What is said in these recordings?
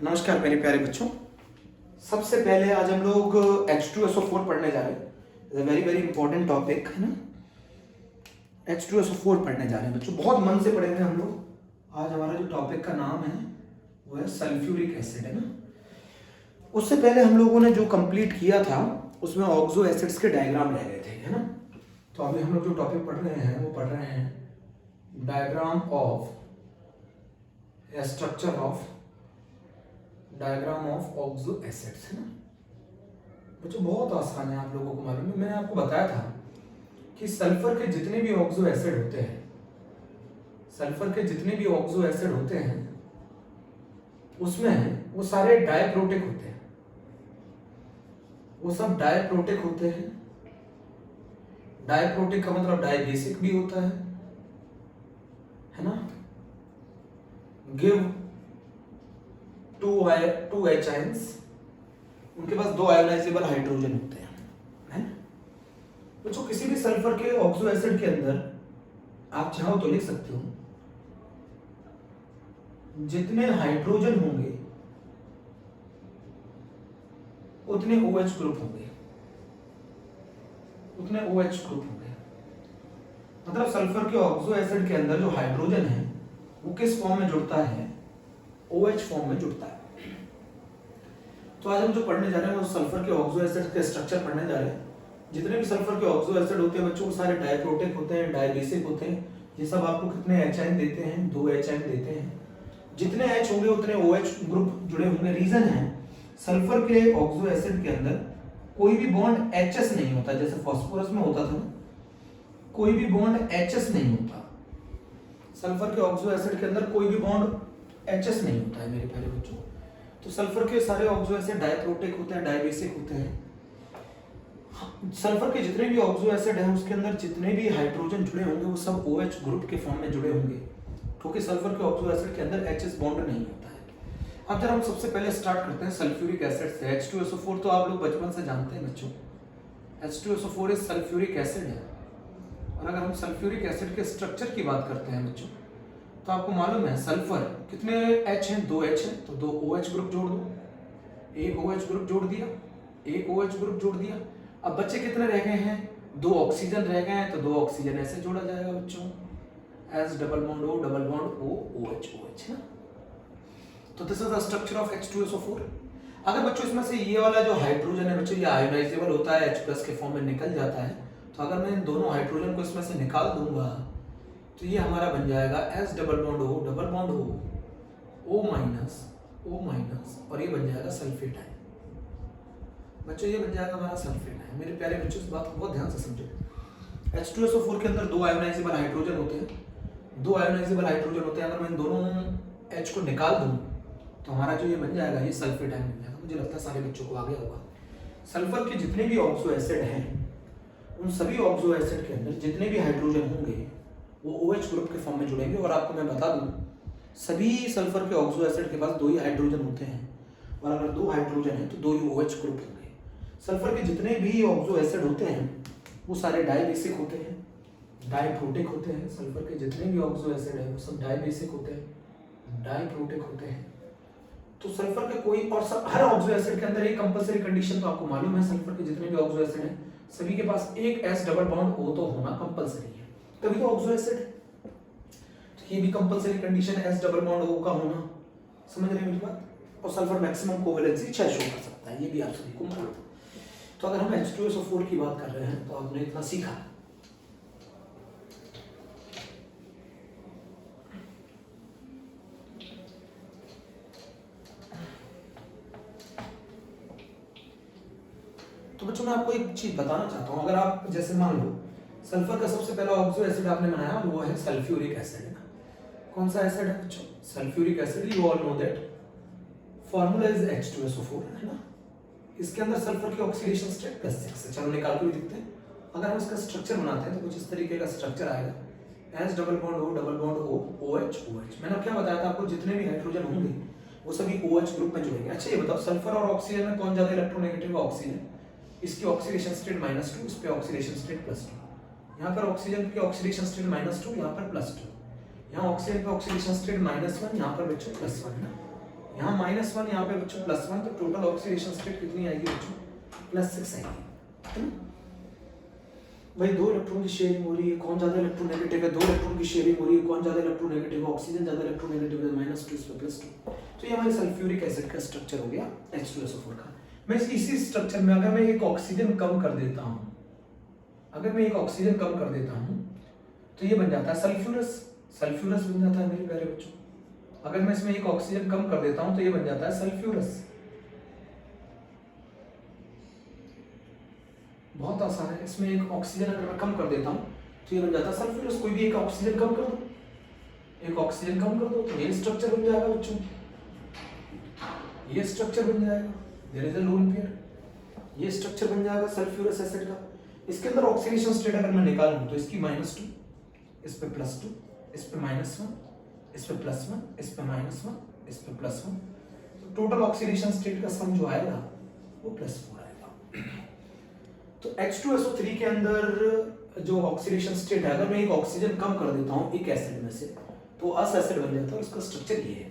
नमस्कार मेरे प्यारे बच्चों। सबसे पहले आज हम लोग H2SO4 पढ़ने जा रहे हैं। वेरी वेरी इंपॉर्टेंट टॉपिक है ना। H2SO4 पढ़ने जा रहे हैं बच्चों, बहुत मन से पढ़ेंगे हम लोग। आज हमारा जो टॉपिक का नाम है वो है सल्फ्यूरिक एसिड, है ना। उससे पहले हम लोगों ने जो कंप्लीट किया था उसमें ऑक्सो एसिड्स के डायग्राम रह गए थे, है ना। तो अभी हम लोग जो टॉपिक पढ़ रहे हैं वो पढ़ रहे हैं diagram of structure of diagram of oxo acids, है ना बच्चों। बहुत आसान है, आप लोगों को मालूम है। मैंने आपको बताया था कि सल्फर के जितने भी ऑक्सो एसिड होते हैं, सल्फर के जितने भी ऑक्सो एसिड होते हैं उसमें वो सारे डायप्रोटिक होते हैं। वो सब डायप्रोटिक होते हैं। डायप्रोटिक का मतलब डायबेसिक भी होता है ना। गिव टू H आयंस, उनके पास दो आयोनाइजेबल हाइड्रोजन होते हैं, है ना। बच्चों किसी भी सल्फर के ऑक्सो एसिड के अंदर आप चाहो तो लिख सकते हो जितने हाइड्रोजन होंगे उतने OH ग्रुप होंगे, उतने OH ग्रुप होंगे। मतलब सल्फर के ऑक्सो एसिड के अंदर जो हाइड्रोजन है वो किस फॉर्म में जुड़ता है? OH फॉर्म में जुड़ता है। तो आज हम जो पढ़ने जा रहे हैं वो सल्फर के ऑक्सो एसिड के स्ट्रक्चर पढ़ने जा रहे हैं। जितने भी सल्फर के ऑक्सो एसिड होते हैं बच्चों वो सारे डायप्रोटिक होते हैं, डायबेसिक होते हैं। ये सब आपको कितने H आयन देते हैं? 2 H आयन देते हैं। जितने H होंगे उतने OH ग्रुप जुड़े होंगे। रीजन है सल्फर के ऑक्सो एसिड के अंदर कोई भी बॉन्ड HS नहीं होता, जैसे फास्फोरस में होता था ना, कोई भी बॉन्ड HS नहीं होता। सल्फर के ऑक्सो एसिड के अंदर कोई भी बॉन्ड HS नहीं होता है मेरे प्यारे बच्चों। तो सल्फर के सारे ऑक्सो एसिड डायप्रोटिक होते हैं, डायबेसिक होते हैं। सल्फर के जितने भी ऑक्सो एसिड हैं उसके अंदर जितने भी हाइड्रोजन जुड़े होंगे वो सब OH ग्रुप के फॉर्म में जुड़े होंगे, क्योंकि सल्फर के ऑक्सो एसिड के अंदर HS बॉन्ड नहीं होता है। अब जरा हम सबसे पहले स्टार्ट करते हैं सल्फ्यूरिक एसिड से। H2SO4 तो आप लोग बचपन से जानते हैं बच्चों। H2SO4 इज सल्फ्यूरिक एसिड है। और अगर हम सल्फ्यूरिक एसिड के स्ट्रक्चर की बात करते हैं बच्चों तो आपको मालूम है सल्फर कितने H हैं? 2 H हैं, तो 2 OH ग्रुप जोड़ दो। एक OH ग्रुप जोड़ दिया, एक OH ग्रुप जोड़ दिया। अब बच्चे कितने रह गए हैं? 2 ऑक्सीजन रह गए हैं, तो 2 ऑक्सीजन ऐसे जोड़ा जाएगा बच्चों, S double bond O double bond O OH OH, है ना। तो this is the structure of H2SO4। अगर बच्चों इसमें से ये वाला जो हाइड्रोजन है बच्चों ये आयोनाइजेबल होता है, H+ के फॉर्म में निकल जाता है। तो अगर मैं इन दोनों हाइड्रोजन को इसमें से निकाल दूंगा तो ये हमारा बन जाएगा S double bond O double bond O O minus और ये बन जाएगा सल्फेट आयन। बच्चों ये बन जाएगा हमारा सल्फेट आयन। मेरे प्यारे बच्चों इस बात को बहुत ध्यान से समझो। H2SO4 के अंदर 2 आयोनाइजेबल हाइड्रोजन होते हैं, 2 आयोनाइजेबल हाइड्रोजन होते हैं। अगर मैं इन दोनों H को निकाल दूं तो हमारा जो ये बन जाएगा ये सल्फेट आयन बन जाएगा। मुझे लगता है सारे बच्चों को आ गया होगा। सल्फर के जितने भी ऑक्सो एसिड हैं उन सभी ऑक्सो एसिड के अंदर जितने भी हाइड्रोजन होंगे वो OH ग्रुप के फॉर्म में जुड़ेंगे। और आपको मैं बता दूं सभी सल्फर के ऑक्सो एसिड के पास 2 ही हाइड्रोजन होते हैं, और अगर 2 हाइड्रोजन है तो 2 ही OH ग्रुप होंगे। सल्फर के जितने भी ऑक्सो एसिड होते हैं वो सारे डायबेसिक होते हैं, डायप्रोटिक होते हैं। सल्फर के जितने भी ऑक्सो एसिड है वो सब डायबेसिक होते हैं, डायप्रोटिक होते हैं। तो सल्फर के कोई और सब हर ऑक्सो एसिड के अंदर एक कंपलसरी कंडीशन तो आपको मालूम है, सल्फर के जितने भी ऑक्सो एसिड हैं सभी के पास एक S डबल बॉन्ड O तो होना कंपलसरी है, तभी तो ऑक्सो एसिड। तो ये भी कंपलसरी कंडीशन है S डबल बॉन्ड O का होना। समझ रहे हैं मेरी बात? और सल्फर मैक्सिमम कोवेलेंसी 6 शो कर सकता है, ये भी आप सभी को मालूम है। तो अगर हम H2SO4 की बात कर रहे हैं तो आपने इतना सीखा। तो बच्चों मैं आपको एक चीज बताना चाहता हूं। अगर आप जैसे मान लो सल्फर का सबसे पहला ऑक्सो एसिड आपने बनाया वो है सल्फ्यूरिक एसिड, है ना। कौन सा एसिड है बच्चों? Sulphuric acid. You all know that formula is H2SO4, है ना। इसके अंदर सल्फर की ऑक्सीडेशन स्टेट +6 है। चलो निकाल के भी देखते हैं। अगर हम इसका स्ट्रक्चर बनाते हैं तो कुछ इस तरीके का स्ट्रक्चर आएगा, S double bond O double bond O OH OH। मैंने क्या बताया था आपको? जितने भी हाइड्रोजन होंगे वो सभी OH ग्रुप में जुड़ेंगे। अच्छा ये बताओ सल्फर और ऑक्सीजन में कौन ज्यादा इलेक्ट्रोनेगेटिव है? ऑक्सीजन। इसकी ऑक्सीडेशन स्टेट -2, इस पे ऑक्सीडेशन स्टेट +2। यहाँ पर ऑक्सीजन की ऑक्सीडेशन स्टेट -2, यहाँ पर +2। यहाँ ऑक्सीजन का ऑक्सीडेशन स्टेट -1, यहाँ पर बच्चों +1 है। यहाँ -1, यहाँ पे बच्चों +1, तो टोटल ऑक्सीडेशन स्टेट कितनी आएगी बच्चों? +6 आएगी, है ना? भाई 2 इलेक्ट्रॉन की शेयरिंग हो रही है, कौन ज्यादा इलेक्ट्रोनेगेटिव है? 2 इलेक्ट्रॉन की शेयरिंग हो रही है, कौन ज्यादा इलेक्ट्रोनेगेटिव है? ऑक्सीजन ज्यादा इलेक्ट्रोनेगेटिव है, -2 इस पे +2। तो ये हमारे सल्फ्यूरिक एसिड का स्ट्रक्चर हो गया H2SO4 का। मैं इसी स्ट्रक्चर में अगर मैं एक ऑक्सीजन कम कर देता हूँ, अगर मैं एक ऑक्सीजन कम कर देता हूँ तो ये बन जाता है सल्फ्यूरस, सल्फ्यूरस बन जाता है मेरे प्यारे बच्चों। अगर मैं इसमें एक ऑक्सीजन कम कर देता हूँ तो ये बन जाता है सल्फ्यूरस। बहुत आसान है, इसमें एक ऑक्सीजन अगर मैं कम कर देता हूँ तो ये बन जाता है सल्फ्यूरस। कोई भी एक ऑक्सीजन कम कर दो, एक ऑक्सीजन कम कर दो तो ये स्ट्रक्चर बन जाएगा बच्चों, ये स्ट्रक्चर बन जाएगा, there is a lone pair, ये स्ट्रक्चर बन जाएगा सल्फ्यूरस एसिड का। इसके अंदर ऑक्सीडेशन स्टेट अगर मैं निकालूं तो इसकी -2, इस पे +2, इस पे -1, इस पे +1, इस पे -1, इस पे +1, तो टोटल ऑक्सीडेशन स्टेट का सम जो आएगा वो +4 आएगा। तो H2SO3 के अंदर जो ऑक्सीडेशन स्टेट है, अगर मैं एक ऑक्सीजन कम कर देता हूँ एक एसिड में से तो अस एसिड बन जाता है, इसका स्ट्रक्चर ये है।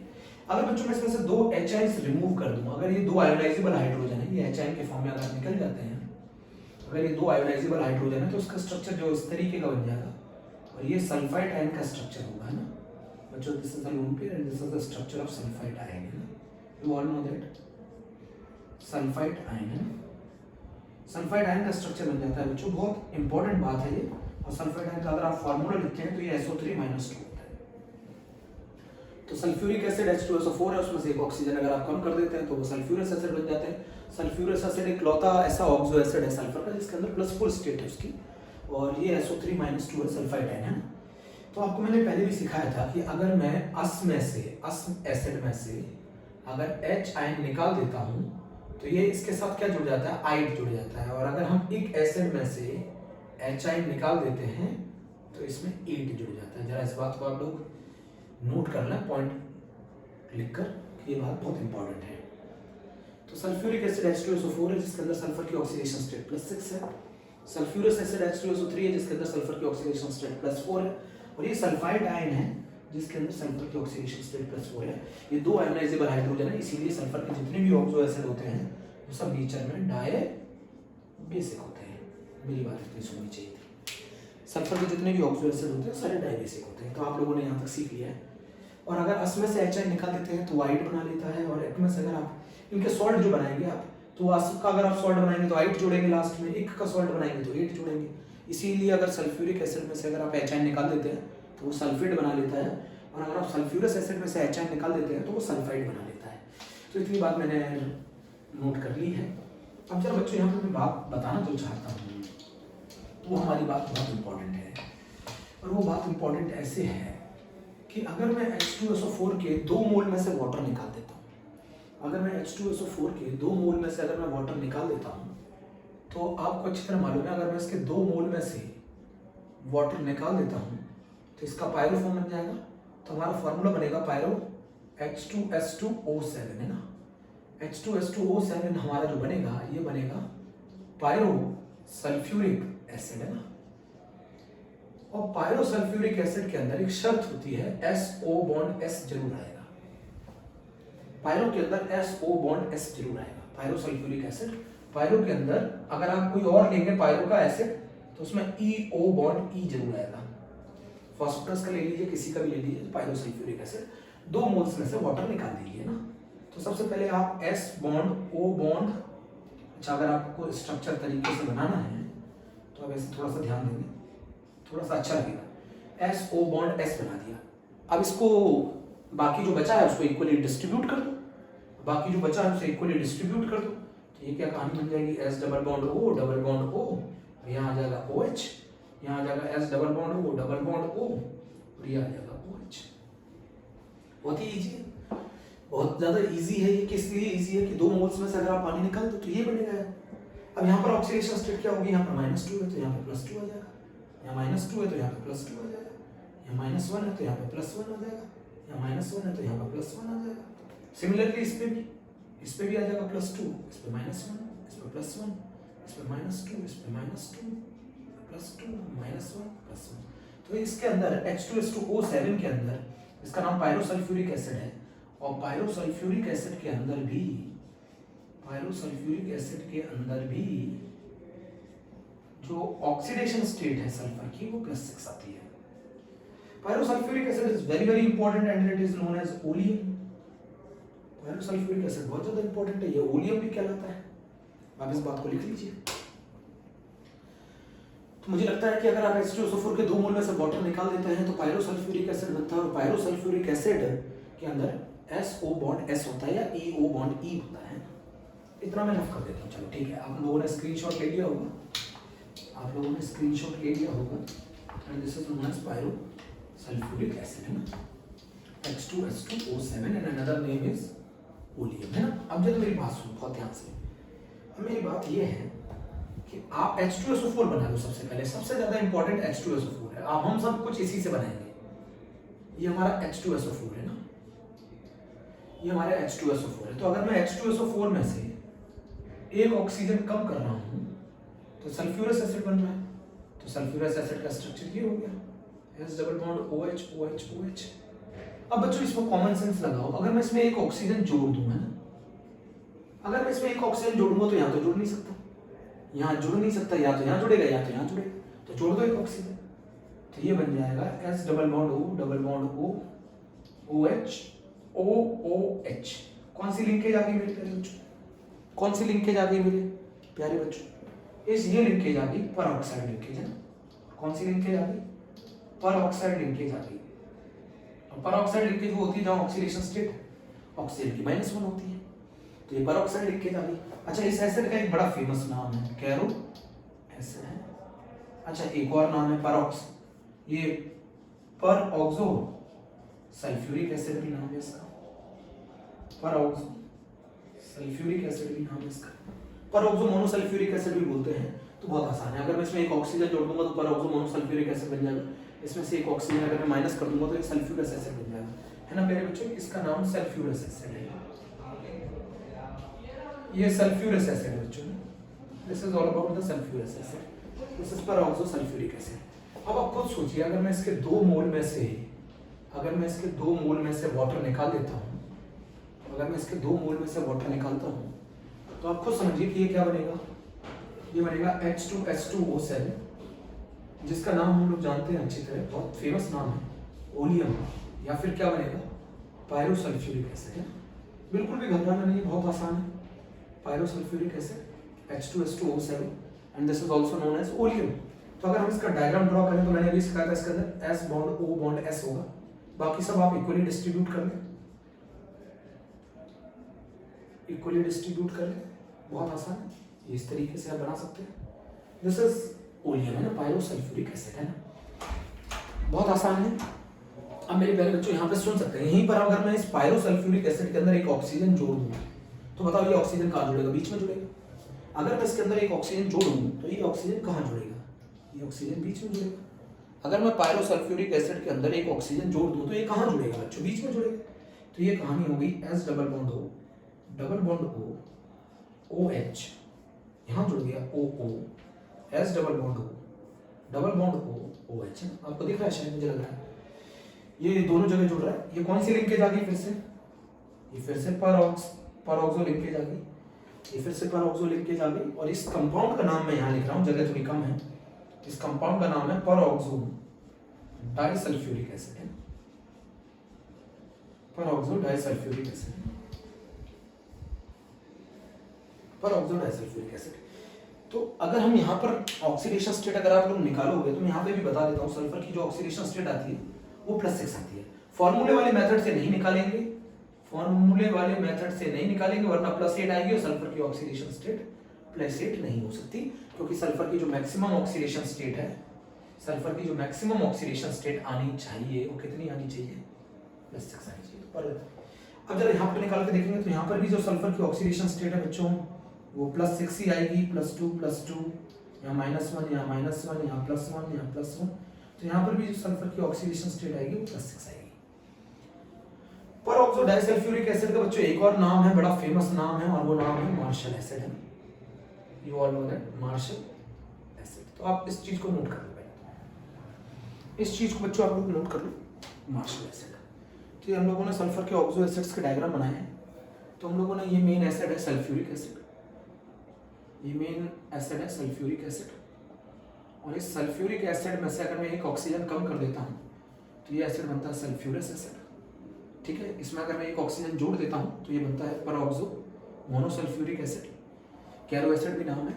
अगर बच्चों मैं इसमें से 2 H रिमूव कर दूं, अगर ये 2 आयोनाइजेबल हाइड्रोजन है, ये H के फॉर्म में अगर निकल जाते हैं, अगर ये 2 आयोनाइजेबल हाइड्रोजन है तो उसका स्ट्रक्चर जो इस तरीके का बन जाएगा, और ये सल्फाइड आयन का स्ट्रक्चर होगा, है ना बच्चों? This is the lone pair and this is the structure of sulphide ion, है ना? You all know that sulphide ion है, सल्फाइड आयन का स्ट्रक्चर बन जाता है बच्चों। बहुत इंपॉर्टेंट बात है ये। और सल्फाइड आयन का अगर आप फार्मूला लिखते हैं तो ये SO3 - 2 होता है। तो सल्फ्यूरिक एसिड H2SO4 है, उसमें से एक ऑक्सीजन अगर आप कम कर देते हैं तो वो सल्फ्यूरस एसिड बन जाते हैं। सल्फ्यूरस एसिड एक लौता ऐसा ऑक्सो एसिड है सल्फर का जिसके अंदर +4 स्टेट है उसकी, और ये SO3 - 2 है, सल्फाइड आयन है। तो आपको मैंने पहले भी सिखाया था कि अगर मैं अस एसिड में से अगर H आयन निकाल देता हूँ तो ये इसके साथ क्या जुड़ जाता है? आइड जुड़ जाता है। और अगर हम एक एसिड में से H आयन निकाल देते हैं तो इसमें ईट जुड़ जाता है। जरा इस बात को आप लोग नोट कर लें पॉइंट लिखकर कि ये बात बहुत इंपॉर्टेंट है। तो सल्फ्यूरिक एसिड H2SO4 है जिसके अंदर सल्फर की ऑक्सीडेशन स्टेट +6 है। सल्फ्यूरस एसिड H2SO3 है जिसके अंदर सल्फर की ऑक्सीडेशन स्टेट +4 है। और ये सल्फाइड आयन है जिसके अंदर सल्फर की ऑक्सीडेशन स्टेट +4 है। ये 2 आयोनाइजेबल हाइड्रोजन है, इसीलिए सल्फर के जितने भी ऑक्सो एसिड होते हैं वो सब नेचर में डायबेसिक होते हैं। मेरी बात इतनी सुननी चाहिए थी। सल्फर के जितने भी ऑक्सो एसिड होते हैं सारे डायबेसिक होते हैं। तो आप लोगों ने यहाँ तक सीख लिया है। और अगर अस में से H निकाल देते हैं तो वाइट बना लेता है, और एक में से अगर आप इनके सॉल्ट जो बनाएंगे आप, तो अस का अगर आप सॉल्ट बनाएंगे तो आइट जोड़ेंगे लास्ट में, एक का सॉल्ट बनाएंगे तो एट जोड़ेंगे। इसीलिए अगर सल्फ्यूरिक एसिड में से अगर आप H निकाल देते हैं तो वो सल्फेट बना लेता है, और अगर आप सल्फ्यूरस एसिड में से H निकाल देते हैं तो वो सल्फाइड बना लेता है। तो इतनी बात मैंने नोट कर ली है। अब जरा बच्चों यहाँ पर मैं बात बताना तो चाहता हूँ, वो हमारी बात बहुत इंपॉर्टेंट है। और वो बात इंपॉर्टेंट ऐसे है कि अगर मैं H2SO4 के 2 मोल में से वाटर निकाल देता हूँ, अगर मैं H2SO4 के 2 मोल में से अगर मैं वाटर निकाल देता हूँ तो आपको अच्छी तरह मालूम है अगर मैं इसके 2 मोल में से वाटर निकाल देता हूँ तो इसका पायरो फॉर्म बन जाएगा। तो हमारा फॉर्मूला बनेगा पायरो H2S2O7, है ना? H2S2O7 हमारा जो बनेगा ये बनेगा पायरो सल्फ्यूरिक एसिड, है ना? और पायरो सल्फ्यूरिक एसिड के अंदर एक शर्त होती है SO बॉन्ड S जरूर आएगा। पायरो के अंदर SO बॉन्ड S जरूर आएगा। पायरो सल्फ्यूरिक एसिड, पायरो के अंदर अगर आप कोई और लेंगे पायरो का एसिड तो उसमें EO बॉन्ड E जरूर आएगा। फॉस्फोरस का ले लीजिए, किसी का भी ले लीजिए, तो पायरो सल्फ्यूरिक एसिड 2 मोल्स में से वाटर निकाल दीजिए ना। तो सबसे पहले आप S बॉन्ड O बॉन्ड, अच्छा अगर आपको स्ट्रक्चर तरीके से बनाना है तो आप ऐसे थोड़ा सा ध्यान देंगे, थोड़ा सा अच्छा लगेगा। SO बॉन्ड S बना दिया। अब इसको बाकी जो बचा है उसको इक्वली डिस्ट्रीब्यूट कर दो, बाकी जो बचा है उसे इक्वली डिस्ट्रीब्यूट कर दो। तो ये क्या कहानी बन जाएगी? S double bond O double bond O, यहाँ आ जाएगा OH, यहाँ आ जाएगा S double bond O double bond O, और ये आ जाएगा OH। बहुत ही इजी है, बहुत ज़्यादा इजी है ये। किस लिए इजी है कि 2 मोल्स में से अगर आप पानी निकाल दो तो ये बनेगा। अब यहाँ पर ऑक्सीडेशन स्टेट क्या होगी? यहाँ पर -2 है तो यहाँ पर +2 आ जाएगा, यहाँ -2 है तो यहाँ पर +2 आ जाएगा, यहाँ -1 है तो यहाँ पर +1 आ जाएगा, यहाँ -1 है तो यहाँ पर +1 आ जाएगा। सिमिलरली इस पे भी आ जाएगा +2, इस पे -1, इस पे +1, इस पे -2, इस पे -2, +2, -1, +1। तो इसके अंदर H2SO7 के अंदर, इसका नाम पायरोसल्फ्यूरिक एसिड है, और पायरोसल्फ्यूरिक एसिड के अंदर भी, पायरोसल्फ्यूरिक एसिड के अंदर भी जो ऑक्सीडेशन स्टेट है सल्फर की वो +6 आती है। Pyrosulphuric acid is very very important and it is known as oleum. Pyrosulphuric acid बहुत ज्यादा इंपॉर्टेंट है, ये ओलियम भी कहलाता है। आप इस बात को लिख लीजिए। तो मुझे लगता है कि अगर आप H2SO4 के 2 मोल में से वाटर निकाल देते हैं तो पायरोसल्फ्यूरिक एसिड बनता है, और पायरोसल्फ्यूरिक एसिड के अंदर SO बॉन्ड S होता है या EO बॉन्ड E होता है। इतना मैं रफ कर देता हूँ। चलो ठीक है, आप लोगों ने स्क्रीनशॉट ले लिया होगा, आप लोगों ने स्क्रीनशॉट ले लिया होगा। And this is known as pyrosulphuric acid, है ना, H2S2O7 and another name is oleum, है ना। अब जब मेरी बात सुनो बहुत ध्यान से, अब मेरी बात ये है कि आप H2SO4 बना लो सबसे पहले। सबसे ज्यादा इंपॉर्टेंट H2SO4 है। अब हम सब कुछ इसी से बनाएंगे। ये हमारा H2SO4 है ना, ये हमारा H2SO4 है। तो अगर मैं H2SO4 में से एक ऑक्सीजन कम कर रहा हूं तो सल्फ्यूरस एसिड बन रहा है। तो सल्फ्यूरस एसिड का स्ट्रक्चर ये हो गया, S double bond OH OH OH। अब बच्चों इसमें कॉमन सेंस लगाओ। अगर मैं इसमें एक ऑक्सीजन जोड़ दूं, है ना, अगर मैं इसमें एक ऑक्सीजन जोड़ूंगा तो यहाँ तो जुड़ नहीं सकता, यहाँ जुड़ नहीं सकता, या तो यहाँ जुड़ेगा या तो यहाँ जुड़ेगा, तो जोड़ दो एक ऑक्सीजन। तो ये बन जाएगा S double bond O double bond O OH OOH। कौन सी लिंकेज आ गई मेरे प्यारे बच्चों, कौन सी लिंकेज आ गई मेरे प्यारे बच्चों? इस ये लिंकेज आ गई, पर ऑक्साइड लिंकेज, है। कौन सी लिंकेज आ गई? पर ऑक्साइड लिंकेज आ गई। और पर ऑक्साइड लिंकेज वो होती है जहाँ ऑक्सीडेशन स्टेट ऑक्सीजन की -1 होती है। तो ये पर ऑक्साइड लिंकेज आ गई। अच्छा, इस एसिड का एक बड़ा फेमस नाम है कैरो एसिड है। अच्छा, एक और नाम है परऑक्स, ये पर ऑक्सो सल्फ्यूरिक एसिड भी नाम है इसका, पर ऑक्सो सल्फ्यूरिक एसिड भी नाम है इसका, पर ऑक्सो मोनोसल्फ्यूरिक एसिड भी बोलते हैं। तो बहुत आसान है, अगर मैं इसमें एक ऑक्सीजन जोड़ दूंगा तो पर ऑक्सो मोनोसल्फ्यूरिक एसिड बन जाएगा। इसमें से एक ऑक्सीजन अगर मैं माइनस कर दूंगा तो ये सल्फ्यूरस एसिड बन जाएगा, है ना मेरे बच्चों। इसका नाम सल्फ्यूरस एसिड है, ये सल्फ्यूरस एसिड है बच्चों। This is all about the sulphurous acid, this is पर ऑक्सो सल्फ्यूरिक एसिड। अब आप खुद सोचिए, अगर मैं इसके 2 मोल में से, अगर मैं इसके 2 मोल में से वाटर निकाल देता हूँ, अगर मैं इसके 2 मोल में से वाटर निकालता हूँ तो आप खुद समझिए कि ये क्या बनेगा। ये बनेगा H2S2O7, जिसका नाम हम लोग जानते हैं अच्छी तरह, बहुत फेमस नाम है, ओलियम। या फिर क्या बनेगा? पायरोसल्फ्यूरिक एसिड, है। बिल्कुल भी घबराना नहीं, बहुत आसान है। Pyrosulphuric acid H2S2O7 and this is also known as oleum. तो अगर हम इसका डायग्राम ड्रॉ करें तो मैंने अभी सिखाया था, इसके अंदर S bond O bond S होगा, बाकी सब आप इक्वली डिस्ट्रीब्यूट कर लें, इक्वली डिस्ट्रीब्यूट कर लें, बहुत आसान है। इस तरीके से आप बना सकते हैं। दिस इज ओलियम, है ना, पायरोसल्फ्यूरिक एसिड, है ना, बहुत आसान है। अब मेरे प्यारे बच्चों यहाँ पे सुन सकते हैं, यहीं पर अगर मैं इस पायरोसल्फ्यूरिक एसिड के अंदर एक ऑक्सीजन जोड़ दूँ तो बताओ ये ऑक्सीजन कहाँ जुड़ेगा? बीच में जुड़ेगा। अगर मैं इसके अंदर एक ऑक्सीजन जोड़ूँ तो ये ऑक्सीजन कहाँ जुड़ेगा? ये ऑक्सीजन बीच में जुड़ेगा। अगर मैं पायरोसल्फ्यूरिक एसिड के अंदर एक ऑक्सीजन जोड़ दूँ तो ये कहाँ जुड़ेगा बच्चों? बीच में जुड़ेगा। तो ये कहानी हो गई S double bond O double bond O OH, यहाँ जुड़ गया OO, S double bond O double bond O OH। आपको दिख रहा है शायद, मुझे लग रहा है ये दोनों जगह जुड़ रहा है। ये कौन सी लिंकेज आ गई फिर से? ये फिर से परऑक्सो लिंकेज आ गई, ये फिर से परऑक्सो लिंकेज आ गई। और इस कंपाउंड का नाम मैं यहाँ लिख रहा हूँ, जगह थोड़ी कम है। इस कंपाउंड का नाम है परऑक्सो डाइसल्फ्यूरिक एसिड, है, peroxo disulphuric acid, peroxo disulphuric acid. तो अगर हम यहाँ पर ऑक्सीडेशन स्टेट अगर आप लोग निकालोगे तो मैं यहाँ पे भी बता देता हूँ, सल्फर की जो ऑक्सीडेशन स्टेट आती है वो +6 आती है। फॉर्मूले वाले मेथड से नहीं निकालेंगे, फॉर्मूले वाले मेथड से नहीं निकालेंगे, वरना +8 आएगी और सल्फर की ऑक्सीडेशन स्टेट +8 नहीं हो सकती, क्योंकि सल्फर की जो मैक्सिमम ऑक्सीडेशन स्टेट है, सल्फर की जो मैक्सिमम ऑक्सीडेशन स्टेट आनी चाहिए वो कितनी आनी चाहिए? +6 आनी चाहिए। पर अब जरा यहाँ पे निकाल के देखेंगे तो यहाँ पर भी जो सल्फर की ऑक्सीडेशन स्टेट है बच्चों वो +6 ही आएगी, +2 यहाँ -1, यहाँ -1, यहाँ +1, यहाँ +1। तो यहाँ पर भी जो सल्फर की ऑक्सीडेशन स्टेट आएगी वो +6 आएगी। परऑक्सो डाइसल्फ्यूरिक एसिड का बच्चों एक और नाम है, बड़ा फेमस नाम है, और वो नाम है मार्शल एसिड, है। You all know that Marshall acid. तो आप इस चीज को नोट कर लो भाई, इस चीज को बच्चों आप लोग नोट कर लो, मार्शल एसिड। तो ये हम लोगों ने सल्फर के ऑक्सो एसिड्स के डायग्राम बनाए हैं। तो हम लोगों ने ये मेन एसिड है सल्फ्यूरिक एसिड, ये मेन एसिड है सल्फ्यूरिक एसिड, और इस सल्फ्यूरिक एसिड में से अगर मैं एक ऑक्सीजन कम कर देता हूँ तो ये एसिड बनता है सल्फ्यूरस एसिड। ठीक है, इसमें अगर मैं एक ऑक्सीजन जोड़ देता हूँ तो ये बनता है peroxo monosulfuric acid, Cairo acid भी नाम है।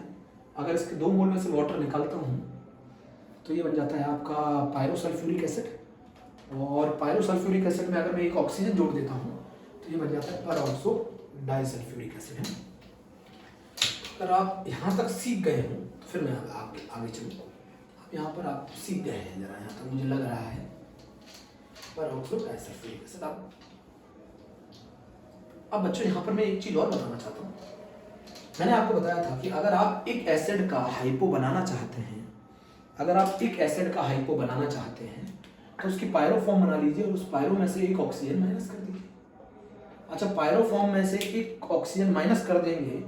अगर इसके 2 मोल में से वाटर निकालता हूँ तो ये बन जाता है आपका पायरोसल्फ्यूरिक एसिड, और पायरोसल्फ्यूरिक एसिड में अगर मैं एक ऑक्सीजन जोड़ देता हूँ तो ये बन जाता है परऑक्सो डाइसल्फ्यूरिक एसिड है। अगर आप यहाँ तक सीख गए हो तो फिर मैं आगे चलूँ। अब यहाँ पर आप सीख गए हैं, जरा यहाँ तक मुझे लग रहा है परऑक्सो डाइसल्फ्यूरिक एसिड। अब बच्चों यहाँ पर मैं एक चीज और बताना चाहता हूँ। मैंने आपको बताया था कि अगर आप एक एसिड का हाइपो बनाना चाहते हैं, अगर आप एक एसिड का हाइपो बनाना चाहते हैं तो उसकी पायरो फॉर्म बना लीजिए और उस पायरो में से एक ऑक्सीजन माइनस कर दीजिए। अच्छा, पायरो फॉर्म में से एक ऑक्सीजन माइनस कर देंगे,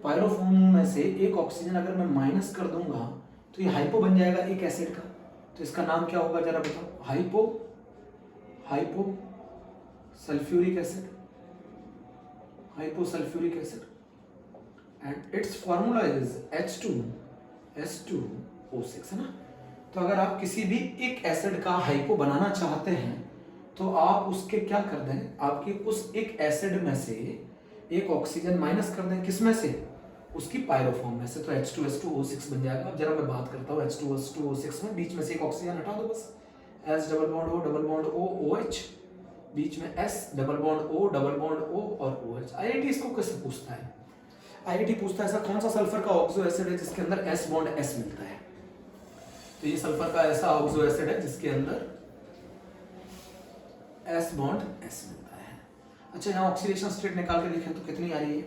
पायरो फॉर्म में से एक ऑक्सीजन अगर मैं माइनस कर दूंगा तो ये हाइपो बन जाएगा एक एसिड का। तो इसका नाम क्या होगा जरा बताओ? Hypo sulphuric acid, hyposulphuric acid, and its formula is H2S2O6 है ना। तो अगर आप किसी भी एक एसिड का हाइपो बनाना चाहते हैं तो आप उसके क्या कर दें, आपके उस एक एसिड में से एक ऑक्सीजन माइनस कर दें, किस में से? उसकी पायरो फॉर्म में से, तो H2S2O6 बन जाएगा। अब जरा मैं बात करता हूँ H2S2O6 में, बीच में से एक ऑक्सीजन हटा दो बस, S double bond O double bond O OH, बीच में S डबल बॉन्ड O और OH। आईआईटी इसको कैसे पूछता है? आईआईटी पूछता है ऐसा कौन सा सल्फर का ऑक्सो एसिड है जिसके अंदर S बॉन्ड S मिलता है। तो ये सल्फर का ऐसा ऑक्सो एसिड है जिसके अंदर S बॉन्ड S मिलता है। अच्छा, यहाँ ऑक्सीडेशन स्टेट निकाल के देखें तो कितनी आ रही है?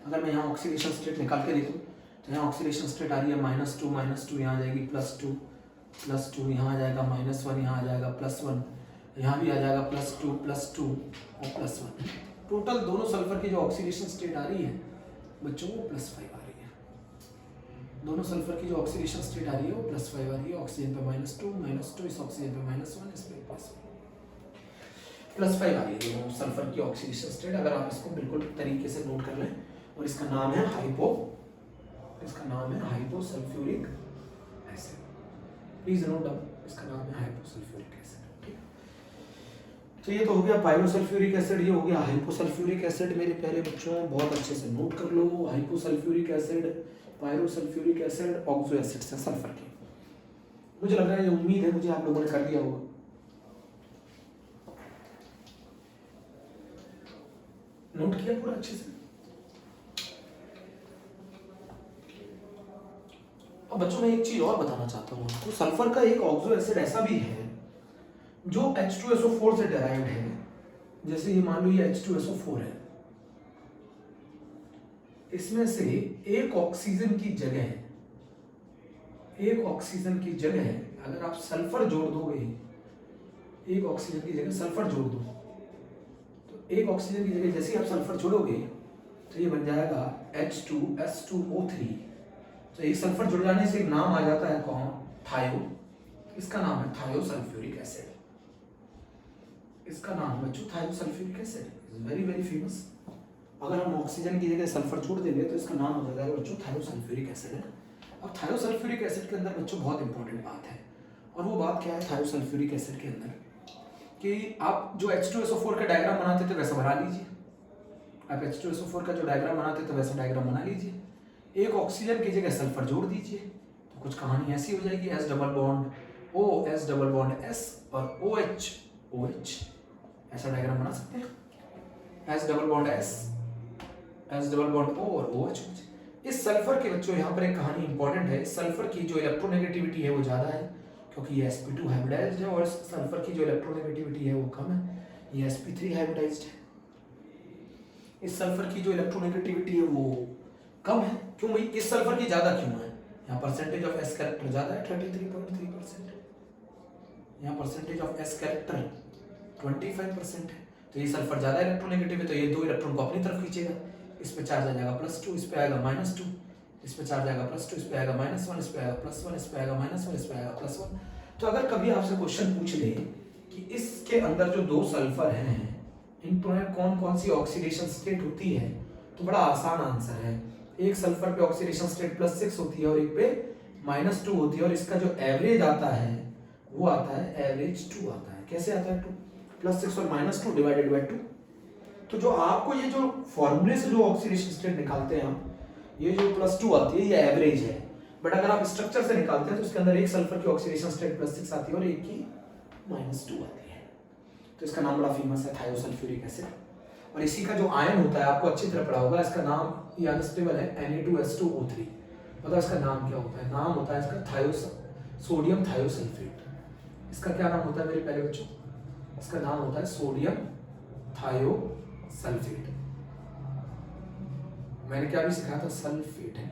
अगर मैं यहाँ ऑक्सीडेशन स्टेट निकाल के देखूँ तो यहाँ ऑक्सीडेशन स्टेट आ रही है -2 यहाँ आ जाएगी +2 यहाँ आ जाएगा -1 यहाँ आ जाएगा +1, यहाँ भी आ जाएगा +2 और +1। टोटल दोनों सल्फर की जो ऑक्सीडेशन स्टेट आ रही है बच्चों वो +5 आ रही है। दोनों सल्फर की जो ऑक्सीडेशन स्टेट आ रही है वो +5 आ रही है। ऑक्सीजन पे -2 इस ऑक्सीजन पे -1 इस पे +5 आ रही है दोनों सल्फर की ऑक्सीडेशन स्टेट। अगर आप इसको बिल्कुल तरीके से नोट कर लें, और इसका नाम है हाइपोसल्फ्यूरिक एसिड। प्लीज नोट डाउन, इसका नाम है हाइपोसल्फ्यूरिक एसिड। ठीक, तो ये तो हो गया पायरोसल्फ्यूरिक एसिड, ये हो गया हाइपोसल्फ्यूरिक एसिड। मेरे प्यारे बच्चों बहुत अच्छे से नोट कर लो, hyposulphuric acid, pyrosulphuric acid, oxo acids हैं सल्फर के। मुझे लग रहा है, ये उम्मीद है मुझे आप लोगों ने कर दिया होगा। नोट किया पूरा अच्छे से? अब बच्चों मैं एक चीज और बताना चाहता हूँ आपको। सल्फर का एक ऑक्सो एसिड ऐसा भी है जो H2SO4 से डेराइव्ड है। जैसे ये मान लो ये H2SO4 है, इसमें से एक ऑक्सीजन की जगह अगर आप सल्फर जोड़ दोगे, एक ऑक्सीजन की जगह सल्फर जोड़ दो, तो एक ऑक्सीजन की जगह जैसे आप सल्फर जोड़ोगे तो ये बन जाएगा H2S2O3। तो एक सल्फर जुड़ जाने से एक नाम आ जाता है कौन? थायो। इसका नाम है थायोसल्फ्यूरिक एसिड। इसका नाम बच्चों थायोसल्फ्यूरिक एसिड, वेरी वेरी फेमस। अगर हम ऑक्सीजन की जगह सल्फर जोड़ देंगे तो इसका नाम हो जाएगा बच्चों थायोसल्फ्यूरिक एसिड है। अब थायोसल्फ्यूरिक एसिड के अंदर बच्चों बहुत इंपॉर्टेंट बात है, और वो बात क्या है थायोसल्फ्यूरिक एसिड के अंदर, कि आप जो H2SO4 का डायग्राम बनाते थे वैसा बना लीजिए। आप H2SO4 का जो डायग्राम बनाते थे वैसा डायग्राम बना लीजिए, एक ऑक्सीजन की जगह सल्फर जोड़ दीजिए, तो कुछ कहानी ऐसी हो जाएगी, S double bond O S double bond S और OH ऐसा डायग्राम बना सकते हैं। S double bond S double bond O और OH। इस सल्फर के बच्चों यहाँ पर एक कहानी इंपॉर्टेंट है। सल्फर की जो इलेक्ट्रोनेगेटिविटी है वो ज़्यादा है क्योंकि ये sp2 हाइब्रिडाइज्ड है, और सल्फर की जो इलेक्ट्रोनेगेटिविटी है वो कम है, ये sp3 हाइब्रिडाइज्ड है। इस सल्फर की जो इलेक्ट्रोनेगेटिविटी है वो कम है। क्यों भाई? इस सल्फर की ज्यादा क्यों है? यहाँ परसेंटेज ऑफ S कैरेक्टर ज्यादा है 33.3%, यहाँ परसेंटेज ऑफ S कैरेक्टर 25% है। तो ये सल्फर ज्यादा इलेक्ट्रोनेगेटिव है, तो ये 2 इलेक्ट्रॉन को अपनी तरफ खींचेगा। इस पे चार्ज आ जाएगा +2, इस पे आएगा -2, इस पे चार्ज आएगा +2, इस पे आएगा -1, इस पे आएगा +1, इस पे आएगा -1, इस पे आएगा +1। तो अगर कभी आपसे क्वेश्चन पूछ ले कि इसके अंदर जो दो सल्फर हैं इन में कौन कौन सी ऑक्सीडेशन स्टेट होती है, तो बड़ा आसान आंसर है। एक सल्फर पे ऑक्सीडेशन स्टेट +6 होती है और एक पे -2 होती है, और इसका जो एवरेज आता है वो आता है एवरेज 2 आता है। कैसे आता है 2? +6 और -2 डिवाइडेड बाय 2। तो जो आपको ये जो फॉर्मूले से जो ऑक्सीडेशन स्टेट निकालते हैं हम, ये जो +2 आती है ये एवरेज है, बट अगर आप स्ट्रक्चर से निकालते हैं तो उसके अंदर एक सल्फर की ऑक्सीडेशन स्टेट +6 आती है और एक की -2 आती है। तो इसका नाम बड़ा फेमस है थायोसल्फ्यूरिक एसिड। और इसी का जो आयन होता है आपको अच्छी तरह पढ़ा होगा, इसका नाम ये अनस्टेबल है Na2S2O3। बताओ इसका नाम क्या होता है? नाम होता है इसका सोडियम थायोसल्फेट। इसका क्या नाम होता है मेरे प्यारे बच्चों? इसका नाम होता है सोडियम थायोसल्फेट। मैंने क्या भी सिखाया था? सल्फेट है,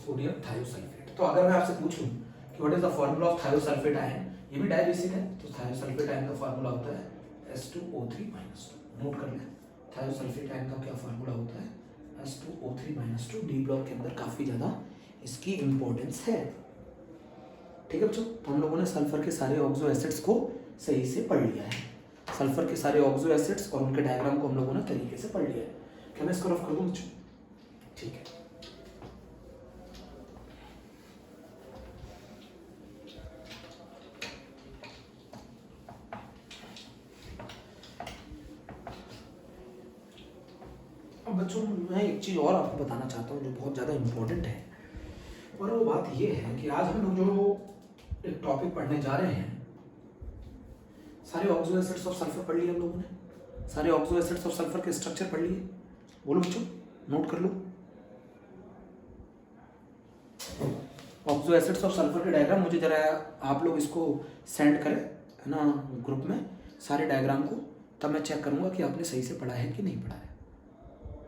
सोडियम थायोसल्फेट। तो अगर मैं आपसे पूछूं कि what is the formula of thiosulphate ion, ये भी डाई बेसिक है, तो थायोसल्फेट आयन का फार्मूला होता है S2O3-2। नोट कर लें, थायोसल्फेट आयन का क्या फार्मूला होता है? S2O3-2। डी ब्लॉक के अंदर काफी ज्यादा इसकी इंपॉर्टेंस है। ठीक है बच्चों, तो हम लोगों ने सल्फर के सारे ऑक्सो एसिड्स को सही से पढ़ लिया है। सल्फर के सारे ऑक्सो एसिड्स और उनके डायग्राम को हम लोगों ने तरीके से पढ़ लिया है। क्या मैं इसको रफ कर दूं बच्चों? ठीक है। अब बच्चों मैं एक चीज़ और आपको बताना चाहता हूँ जो बहुत ज़्यादा इम्पोर्टेंट है, और वो बात ये है कि आज हम लोग जो एक टॉपिक पढ़ने जा रहे हैं, सारे ऑक्सो एसिड्स ऑफ सल्फर पढ़ लिए हम लोगों ने, सारे ऑक्सो एसिड्स ऑफ सल्फर के स्ट्रक्चर पढ़ लिए। बोलो बच्चों, नोट कर लो। ऑक्सो एसिड्स ऑफ सल्फर के डायग्राम मुझे जरा आप लोग इसको सेंड करें, है ना, ग्रुप में सारे डायग्राम को, तब मैं चेक करूंगा कि आपने सही से पढ़ा है कि नहीं पढ़ा है।